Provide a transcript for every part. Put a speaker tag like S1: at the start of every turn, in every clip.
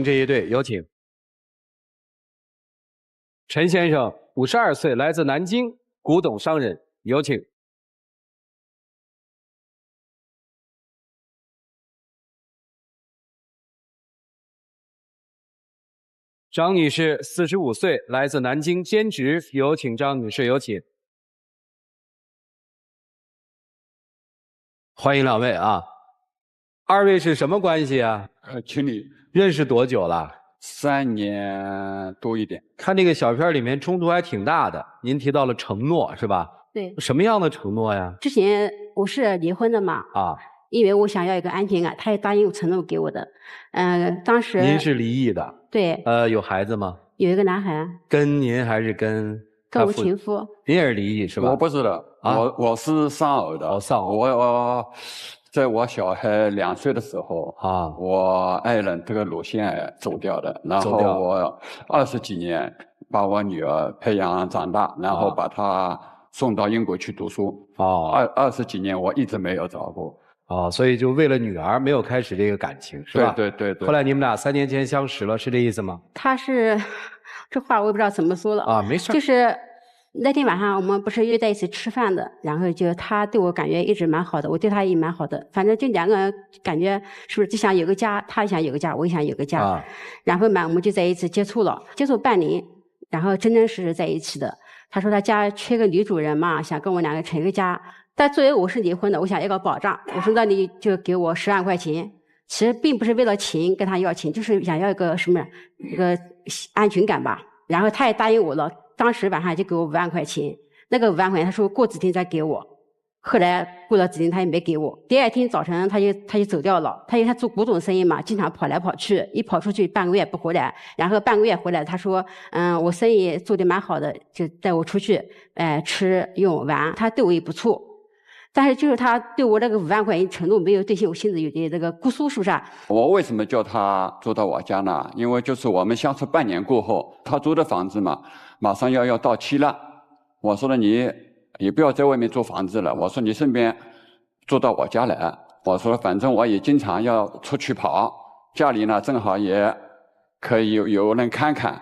S1: 这一队有请。陈先生，52岁，来自南京，古董商人，有请。张女士，45岁，来自南京，兼职，有请张女士，有请。欢迎两位啊！二位是什么关系啊？
S2: 情侣
S1: 认识多久了
S2: ？3年多一点。
S1: 看这个小片里面冲突还挺大的，您提到了承诺是吧？
S3: 对。
S1: 什么样的承诺呀？
S3: 之前我是离婚的嘛。
S1: 啊。
S3: 因为我想要一个安全感，他也答应承诺给我的。当时。
S1: 您是离异的？
S3: 对。
S1: 有孩子吗？
S3: 有一个男孩。
S1: 跟您还是跟
S3: 我前夫。
S1: 您也是离异是吧？
S2: 我不是的，我是丧偶的。
S1: 丧偶。
S2: 我在我小孩2岁的时候
S1: 啊，
S2: 我爱人这个乳腺癌走掉的，然后我20几年把我女儿培养长大，然后把她送到英国去读书。20几年我一直没有找过。
S1: 所以就为了女儿没有开始这个感情是吧？
S2: 对。
S1: 后来你们俩3年前相识了，是这意思吗？
S3: 他是，这话我也不知道怎么说了。
S1: 没事。
S3: 就是那天晚上我们不是约在一起吃饭的，然后就他对我感觉一直蛮好的，我对他也蛮好的，反正就2个人感觉是不是就想有个家，他也想有个家，我也想有个家。然后嘛，我们就在一起接触了，接触半年，然后真实在一起的。他说他家缺个女主人嘛，想跟我2个成一个家。但作为我是离婚的，我想要个保障，我说那你就给我10万块钱。其实并不是为了钱跟他要钱，就是想要一个什么一个安全感吧。然后他也答应我了，当时晚上就给我5万块钱。那个5万块钱他说过几天再给我，后来过了几天他也没给我。第2天早晨他就走掉了。他做古董生意嘛，经常跑来跑去，一跑出去半个月不回来，然后半个月回来他说我生意做得蛮好的，就带我出去吃用玩，他对我也不错。但是就是他对我那个5万块钱承诺没有兑现，我心里有点这个姑苏，是不是啊？
S2: 我为什么叫他住到我家呢？因为就是我们相处半年过后，他租的房子嘛，马上要到期了。我说了你也不要在外面租房子了，我说你顺便住到我家来。我说反正我也经常要出去跑，家里呢正好也可以有人看看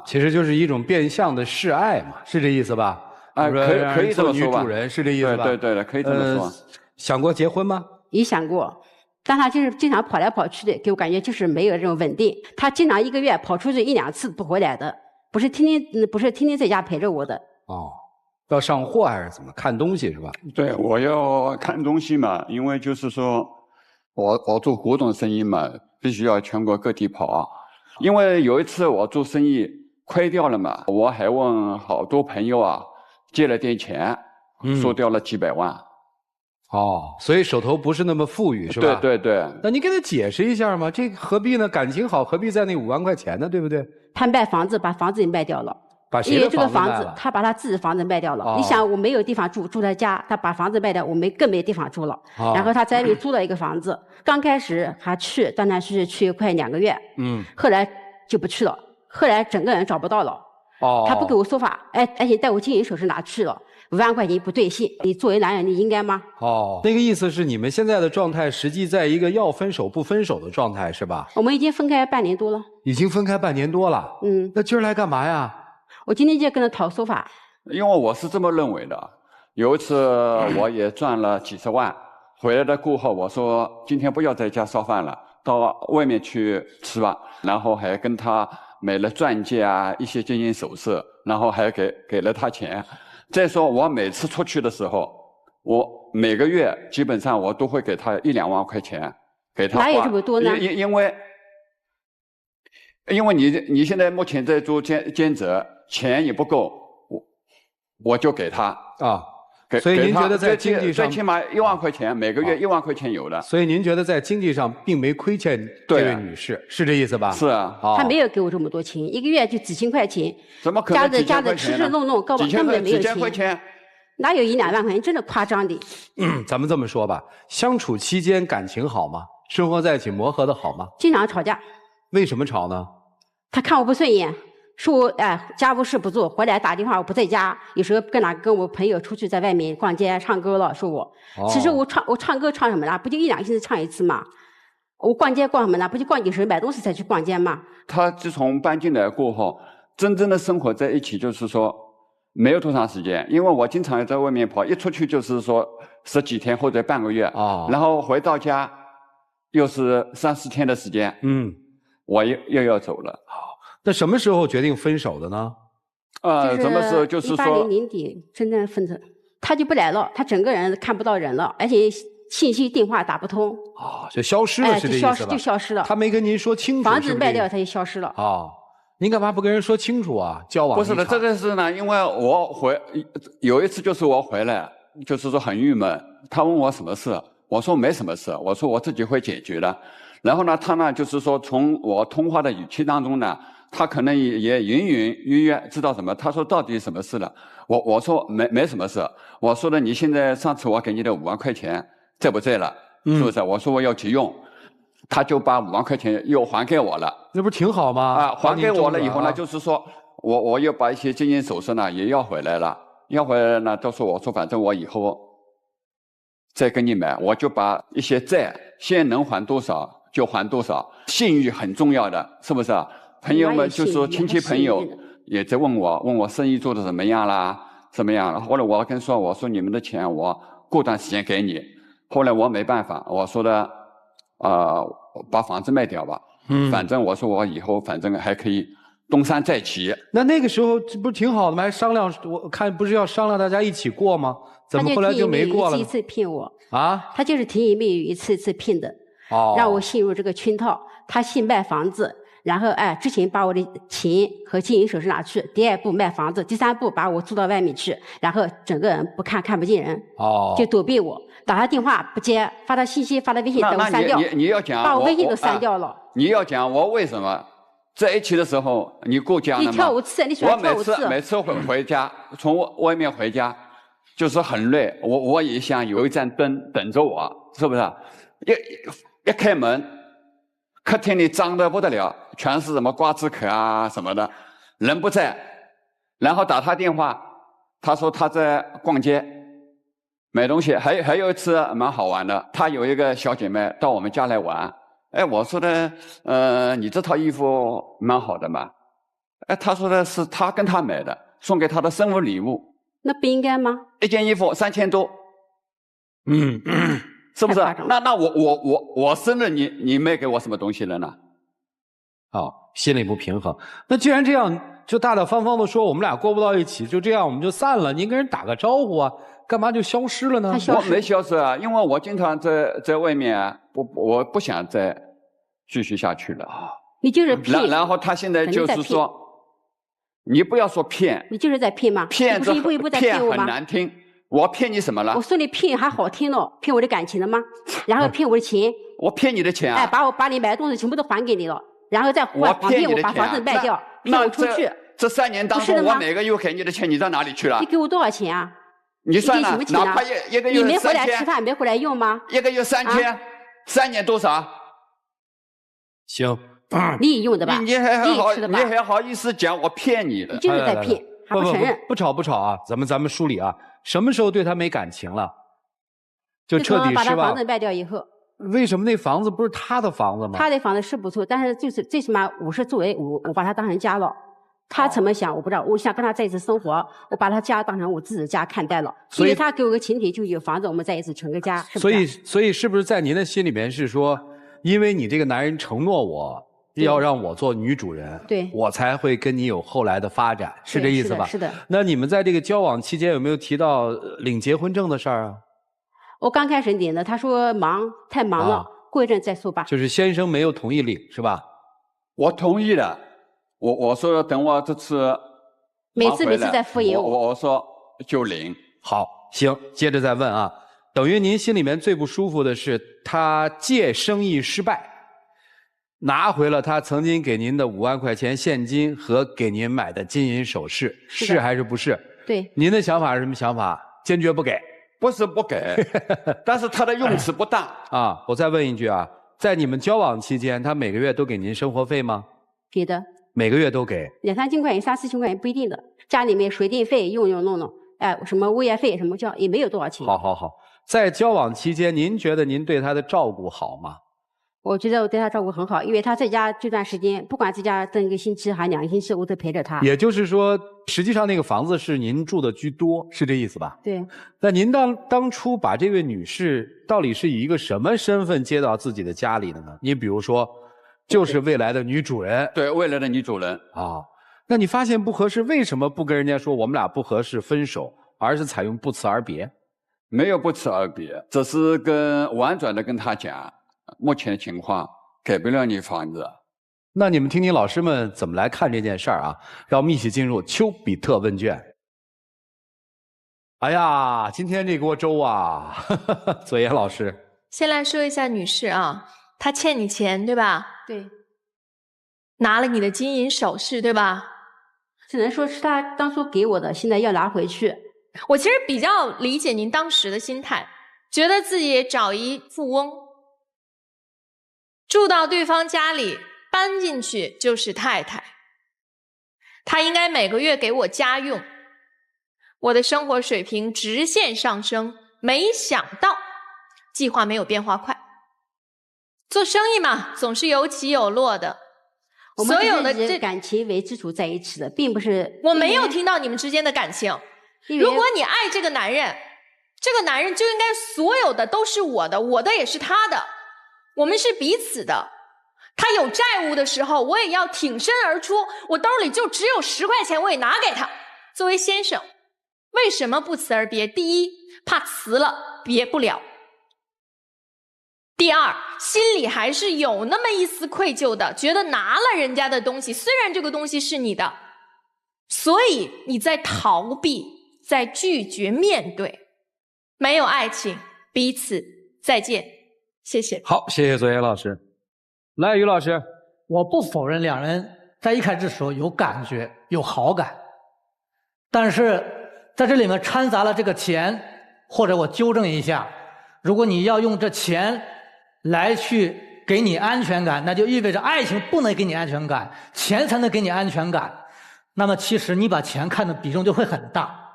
S1: 其实就是一种变相的示爱嘛，是这意思吧？
S2: 可以这么说吧，
S1: 女主人是这意思吧？
S2: 对，可以这么说。
S1: 想过结婚吗？
S3: 也想过，但他就是经常跑来跑去的，给我感觉就是没有这种稳定。他经常1个月跑出去1、2次不回来的，不是天天在家陪着我的。
S1: 要上货还是怎么看东西是吧？
S2: 对，我要看东西嘛，因为就是说我做古董生意嘛，必须要全国各地跑。因为有一次我做生意亏掉了嘛，我还问好多朋友借了点钱，输掉了几百万。
S1: 所以手头不是那么富裕是吧？
S2: 对。
S1: 那你给他解释一下嘛，这何必呢？感情好何必在那5万块钱呢？对不对？
S3: 他卖房子，把房子也卖掉了。
S1: 把谁的房子卖了？
S3: 因为这个房子，他把他自己的房子卖掉了。你想，我没有地方住他家，他把房子卖掉，我更没地方住了。然后他在外面租了一个房子，刚开始还去，断断续续去快2个月。后来就不去了，后来整个人找不到了。他不给我说法，而且带我金银首饰拿去了，5万块钱不兑现，你作为男人你应该吗？
S1: 那个意思是你们现在的状态实际在一个要分手不分手的状态是吧？
S3: 我们已经分开半年多了。
S1: 已经分开半年多了。那今儿来干嘛呀？
S3: 我今天就跟他讨说法。
S2: 因为我是这么认为的，有一次我也赚了几十万，回来的过后我说今天不要在家烧饭了，到外面去吃吧，然后还跟他买了钻戒一些金银首饰，然后还给了他钱。再说我每次出去的时候，我每个月基本上我都会给他1、2万块钱给他花。
S3: 哪有这么多呢？
S2: 因为你现在目前在做兼职，钱也不够，我就给他
S1: 所以您觉得在经济上
S2: 最起码1万块钱，每个月1万块钱有的。
S1: 所以您觉得在经济上并没亏欠这位女士，是这意思吧？
S2: 是啊。
S3: 他没有给我这么多钱，1个月就几千块钱。
S2: 怎么可能几千块钱呢？
S3: 家的吃吃弄弄，根本没有钱。
S2: 几千块钱？
S3: 哪有1、2万块钱？真的夸张的。
S1: 咱们这么说吧，相处期间感情好吗？生活在一起磨合的好吗？
S3: 经常吵架。
S1: 为什么吵呢？
S3: 他看我不顺眼，说我家务事不做，回来打电话我不在家，有时候跟我朋友出去在外面逛街唱歌了，说我。其实我唱歌唱什么啦？不就1、2个星期唱一次嘛。我逛街逛什么呢？不就逛几时买东西才去逛街吗？
S2: 他自从搬进来过后，真正的生活在一起，就是说没有多长时间，因为我经常在外面跑，一出去就是说10几天或者半个月，然后回到家又是3、4天的时间，我又要走了。
S1: 好，那什么时候决定分手的呢？
S2: 什么时候就是说
S3: 18年底真正分手，他就不来了，他整个人看不到人了，而且信息电话打不通。
S1: 就消失了，是这意思吧？
S3: 就消失了。
S1: 他没跟您说清楚，
S3: 房子卖掉他就消失了。
S1: 您干嘛不跟人说清楚啊？交往
S2: 不是的，这个是呢，因为我有一次就是我回来，就是说很郁闷，他问我什么事，我说没什么事，我说我自己会解决的。然后呢，他呢就是说从我通话的语气当中呢，他可能也隐隐约约知道什么。他说到底什么事了？我说没什么事。我说的你现在上次我给你的5万块钱在不在了？是不是？我说我要急用，他就把5万块钱又还给我了。
S1: 那不是挺好吗？
S2: 还给我了以后呢，就是说我又把一些金银首饰呢也要回来了，要回来呢，到时候我说反正我以后再跟你买，我就把一些债先能还多少就还多少，信誉很重要的，是不是？朋友们就说亲戚朋友也在问我生意做得怎么样啦，怎么样了？后来我跟说，我说你们的钱我过段时间给你。后来我没办法，我说的把房子卖掉吧。反正我说我以后反正还可以东山再起。
S1: 那个时候这不是挺好的吗？还商量，我看不是要商量大家一起过吗？怎么后来就没过了？
S3: 他就甜言蜜语一次一次骗我
S1: 啊！
S3: 他就是甜言蜜语一次一次骗的，让我陷入这个圈套。他先卖房子，然后之前把我的钱和金银首饰拿去，第2步卖房子，第3步把我租到外面去，然后整个人看不见人，就躲避我。打他电话不接，发他信息发他微信都删掉。
S2: 你要讲，
S3: 把我微信都删掉了。
S2: 你要讲我为什么在一起的时候你顾家了吗？
S3: 你跳舞次，你喜欢跳舞次。
S2: 我每次回家，从外面回家，就是很累。我也想有一盏灯等着我，是不是？一开门，客厅里脏得不得了，全是什么瓜子壳啊什么的，人不在。然后打他电话，他说他在逛街。买东西，还有一次蛮好玩的，她有一个小姐妹到我们家来玩，我说的，你这套衣服蛮好的嘛，她说的是她跟她买的，送给她的生日礼物。
S3: 那不应该吗？
S2: 一件衣服3000多，是不是？那我生日你没给我什么东西了呢？
S1: 心里不平衡。那既然这样，就大大方方的说我们俩过不到一起，就这样我们就散了。您跟人打个招呼啊。干嘛就消失了呢？
S2: 我没消失啊，因为我经常在外面，我不想再继续下去了。
S3: 你就是骗。
S2: 然后他现在就是说，你不要说骗，
S3: 你就是在骗吗？
S2: 骗
S3: 一步一步在骗我吗？
S2: 很难听，我骗你什么了？
S3: 我说你骗还好听呢，骗我的感情了吗？然后骗我的钱。
S2: 我骗你的钱啊？
S3: 把你买的东西全部都还给你了，然后再骗我把房子卖掉，骗我出去。
S2: 这3年当中，我每个月给你的钱，你到哪里去了？
S3: 你给我多少钱啊？
S2: 你算了，哪怕一个月3000，
S3: 你没回来吃饭，没回来用吗？
S2: 一个月3000，3年多少？
S1: 行，
S3: 你用的吧？
S2: 你还好意思讲我骗你的？
S3: 你就是在骗，还不承认？
S1: 不吵啊，咱们梳理啊，什么时候对他没感情了？就彻底失望。
S3: 把他房子卖掉以后。
S1: 为什么那房子不是他的房子吗？
S3: 他的房子是不错，但是就是最起码我是作为我把他当成家了。他怎么想我不知道，我想跟他在一起生活，我把他家当成我自己的家看待了。所以他给我个前提，就有房子，我们在一起成个家，是不是？
S1: 所以是不是在您的心里面是说，因为你这个男人承诺我要让我做女主人，
S3: 对，
S1: 我才会跟你有后来的发展，是这意思吧？
S3: 是的。
S1: 那你们在这个交往期间有没有提到领结婚证的事儿啊？
S3: 我刚开始领的，他说太忙了，过一阵再说吧。
S1: 就是先生没有同意领，是吧？
S2: 我同意了。我说等我这次
S3: 每次在敷衍
S2: 我说就领。
S1: 好，行，接着再问啊，等于您心里面最不舒服的是他借生意失败，拿回了他曾经给您的5万块钱现金和给您买的金银首饰，是还是不是？
S3: 对。
S1: 您的想法是什么想法？坚决不给？
S2: 不是不给，但是他的用词不当
S1: 啊。我再问一句啊，在你们交往期间，他每个月都给您生活费吗？
S3: 给的。
S1: 每个月都给
S3: 2、3千块钱、3、4千块钱不一定的，家里面水电费用弄，什么物业费什么交也没有多少钱。
S1: 好，在交往期间，您觉得您对他的照顾好吗？
S3: 我觉得我对他照顾很好，因为他在家这段时间，不管在家等1个星期还2个星期，我都陪着他。
S1: 也就是说，实际上那个房子是您住的居多，是这意思吧？
S3: 对。
S1: 那您当初把这位女士到底是以一个什么身份接到自己的家里的呢？你比如说，就是未来的女主人。
S2: 对，未来的女主人
S1: 啊。那你发现不合适，为什么不跟人家说我们俩不合适分手，而是采用不辞而别？
S2: 没有不辞而别，只是婉转的跟他讲，目前的情况给不了你房子。
S1: 那你们听听老师们怎么来看这件事儿啊？让我们一起进入丘比特问卷。哎呀，今天这锅粥啊，左岩老师。
S4: 先来说一下女士啊，她欠你钱对吧？
S3: 对。
S4: 拿了你的金银首饰对吧？
S3: 只能说是他当初给我的，现在要拿回去。
S4: 我其实比较理解您当时的心态，觉得自己找一富翁，住到对方家里，搬进去就是太太，他应该每个月给我家用，我的生活水平直线上升。没想到计划没有变化快，做生意嘛，总是有起有落的。
S3: 我们是以感情为基础在一起的，并不是。
S4: 我没有听到你们之间的感情。如果你爱这个男人，这个男人就应该所有的都是我的，我的也是他的，我们是彼此的。他有债务的时候，我也要挺身而出，我兜里就只有10块钱，我也拿给他。作为先生，为什么不辞而别？第一，怕辞了别不了。第二，心里还是有那么一丝愧疚的，觉得拿了人家的东西，虽然这个东西是你的，所以你在逃避，在拒绝面对。没有爱情，彼此再见，谢谢。
S1: 好，谢谢左岩老师。来，于老师。
S5: 我不否认两人在一开始的时候有感觉，有好感，但是在这里面掺杂了这个钱，或者我纠正一下，如果你要用这钱来去给你安全感，那就意味着爱情不能给你安全感，钱才能给你安全感。那么其实你把钱看的比重就会很大，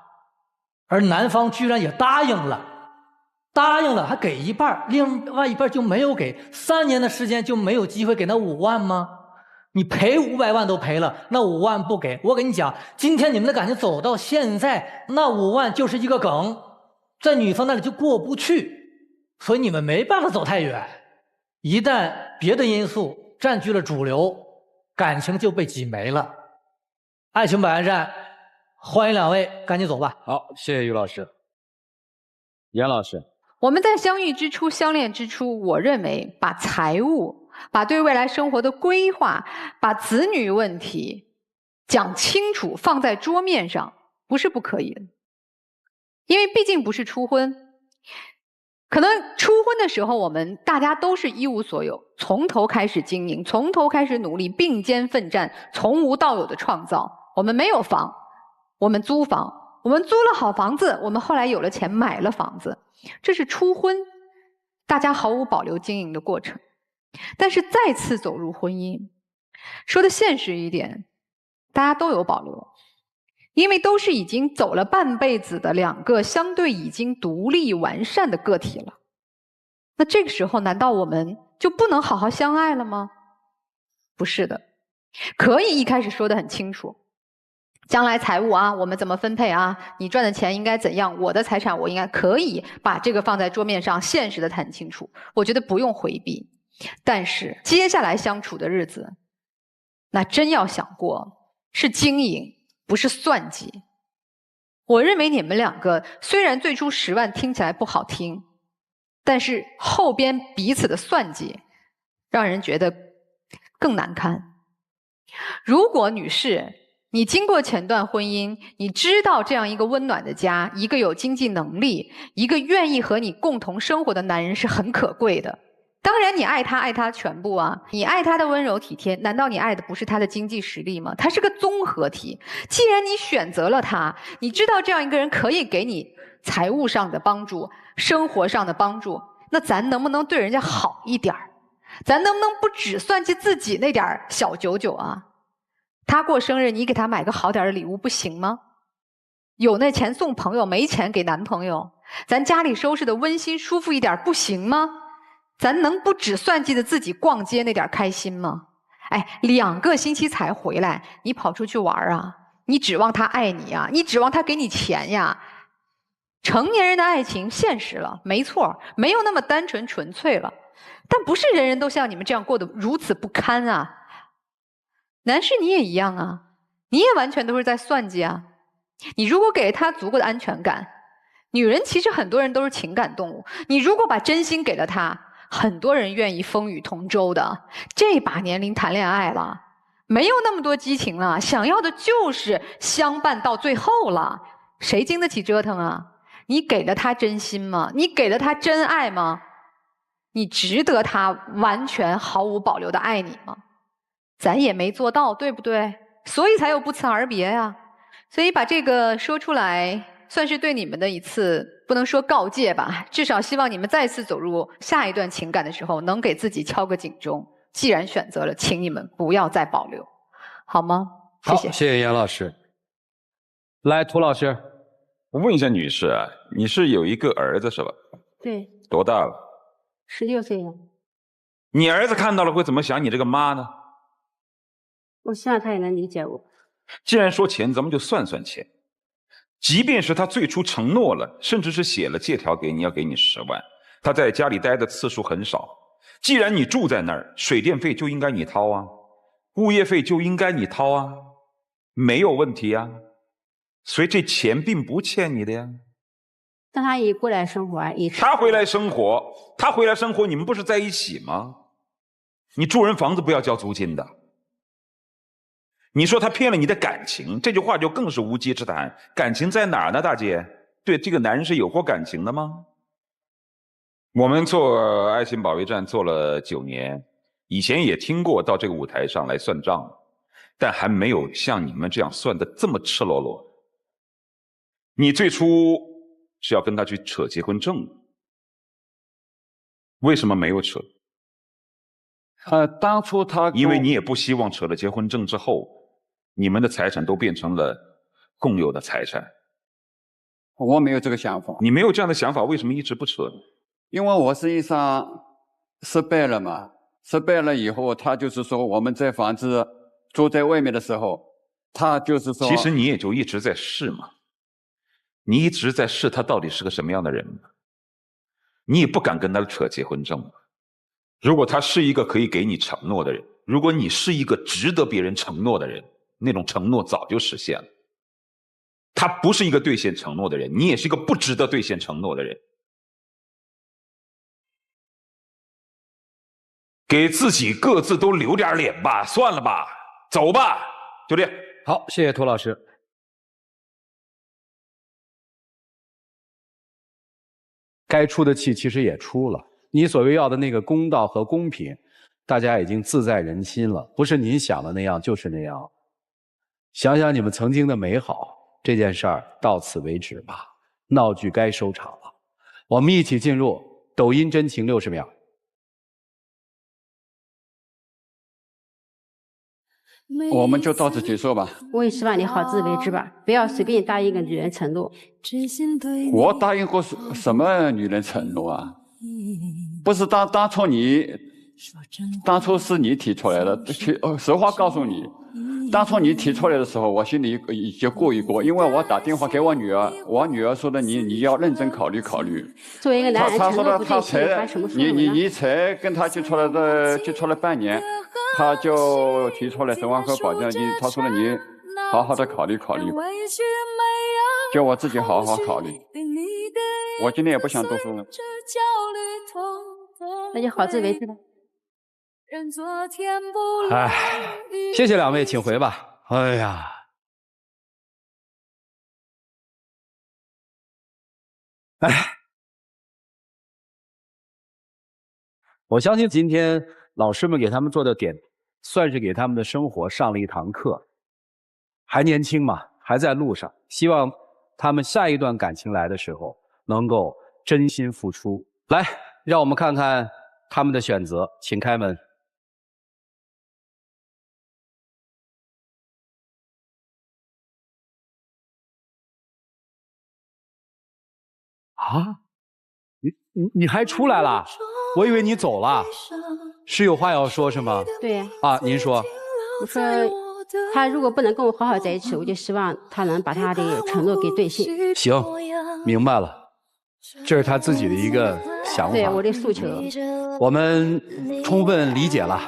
S5: 而男方居然也答应了还给一半，另外一半就没有给，3年的时间就没有机会给那5万吗？你赔500万都赔了，那5万不给，我跟你讲，今天你们的感情走到现在，那5万就是一个梗，在女方那里就过不去，所以你们没办法走太远。一旦别的因素占据了主流，感情就被挤没了。爱情百万站，欢迎2位，赶紧走吧。
S1: 好，谢谢于老师。严老师。
S6: 我们在相遇之初、相恋之初，我认为把财务、把对未来生活的规划、把子女问题讲清楚，放在桌面上，不是不可以的。因为毕竟不是初婚，可能初婚的时候，我们大家都是一无所有，从头开始经营，从头开始努力，并肩奋战，从无到有的创造。我们没有房，我们租房。我们租了好房子，我们后来有了钱买了房子，这是初婚，大家毫无保留经营的过程。但是再次走入婚姻，说的现实一点，大家都有保留，因为都是已经走了半辈子的2个相对已经独立完善的个体了。那这个时候难道我们就不能好好相爱了吗？不是的，可以一开始说得很清楚，将来财务啊，我们怎么分配啊？你赚的钱应该怎样？我的财产我应该可以把这个放在桌面上，现实的谈清楚。我觉得不用回避。但是接下来相处的日子，那真要想过，是经营，不是算计。我认为你们2个虽然最初10万听起来不好听，但是后边彼此的算计，让人觉得更难堪。如果女士，你经过前段婚姻，你知道这样一个温暖的家，一个有经济能力，一个愿意和你共同生活的男人是很可贵的。当然你爱他全部啊，你爱他的温柔体贴，难道你爱的不是他的经济实力吗？他是个综合体。既然你选择了他，你知道这样一个人可以给你财务上的帮助，生活上的帮助，那咱能不能对人家好一点？咱能不能不只算计自己那点小九九啊？他过生日，你给他买个好点的礼物不行吗？有那钱送朋友，没钱给男朋友。咱家里收拾的温馨舒服一点不行吗？咱能不只算计着自己逛街那点开心吗？哎，2个星期才回来，你跑出去玩啊？你指望他爱你呀？你指望他给你钱呀？成年人的爱情现实了，没错，没有那么单纯纯粹了。但不是人人都像你们这样过得如此不堪啊！男士你也一样啊，你也完全都是在算计啊。你如果给他足够的安全感，女人其实很多人都是情感动物，你如果把真心给了他，很多人愿意风雨同舟的。这把年龄谈恋爱了，没有那么多激情了，想要的就是相伴到最后了。谁经得起折腾啊？你给了他真心吗？你给了他真爱吗？你值得他完全毫无保留的爱你吗？咱也没做到，对不对？所以才有不辞而别呀。所以把这个说出来，算是对你们的一次，不能说告诫吧，至少希望你们再次走入下一段情感的时候，能给自己敲个警钟。既然选择了，请你们不要再保留，好吗？谢谢。
S1: 好，谢谢严老师。来，涂老师，
S7: 我问一下女士啊，你是有一个儿子是吧？
S3: 对，
S7: 多大了
S3: 16岁了。
S7: 你儿子看到了会怎么想你这个妈呢？
S3: 我希望他也能理解我。
S7: 既然说钱，咱们就算算钱。即便是他最初承诺了，甚至是写了借条给你，要给你10万，他在家里待的次数很少。既然你住在那儿，水电费就应该你掏啊，物业费就应该你掏啊，没有问题啊。所以这钱并不欠你的呀。
S3: 但他也过来生活啊，也
S7: 他回来生活，你们不是在一起吗？你住人房子不要交租金的。你说他骗了你的感情，这句话就更是无稽之谈。感情在哪儿呢，大姐？对这个男人是有过感情的吗？我们做爱情保卫战做了9年，以前也听过到这个舞台上来算账，但还没有像你们这样算的这么赤裸裸。你最初是要跟他去扯结婚证的，为什么没有扯？
S2: 当初他
S7: 因为你也不希望扯了结婚证之后，你们的财产都变成了共有的财产。
S2: 我没有这个想法。
S7: 你没有这样的想法，为什么一直不扯呢？
S2: 因为我实际上失败了嘛，失败了以后，他就是说我们在房子住在外面的时候，他就是说，
S7: 其实你也就一直在试嘛，你一直在试他到底是个什么样的人，你也不敢跟他扯结婚证。如果他是一个可以给你承诺的人，如果你是一个值得别人承诺的人，那种承诺早就实现了。他不是一个兑现承诺的人，你也是一个不值得兑现承诺的人。给自己各自都留点脸吧，算了吧，走吧，就这样。
S1: 好，谢谢涂老师。该出的气其实也出了，你所谓要的那个公道和公平，大家已经自在人心了，不是您想的那样就是那样。想想你们曾经的美好，这件事儿到此为止吧，闹剧该收场了。我们一起进入抖音真情60秒。
S2: 我们就到此结束吧。
S3: 我也希望你好自为之吧，不要随便答应一个女人承诺。
S2: 我答应过什么女人承诺啊？不是当初是你提出来的。实话告诉你，当初你提出来的时候，我心里就过一过，因为我打电话给我女儿，我女儿说的你要认真考虑考虑。
S3: 作为一个男人，
S2: 他说的
S3: 他才
S2: 你才跟他接触了半年，他就提出来10万块保证金，他说的你好好的考虑考虑，叫我自己好好考虑。我今天也不想多说了。
S3: 那就好自为之吧。
S1: 哎，谢谢2位，请回吧。哎呀，哎，我相信今天老师们给他们做的点，算是给他们的生活上了一堂课。还年轻嘛，还在路上，希望他们下一段感情来的时候，能够真心付出。来，让我们看看他们的选择，请开门。啊，你还出来了？我以为你走了，是有话要说是吗？
S3: 对。
S1: 啊，您说。
S3: 我说，他如果不能跟我好好在一起，我就希望他能把他的承诺给兑现。
S1: 行，明白了，这是他自己的一个想法。
S3: 对我的诉求，
S1: 我们充分理解了。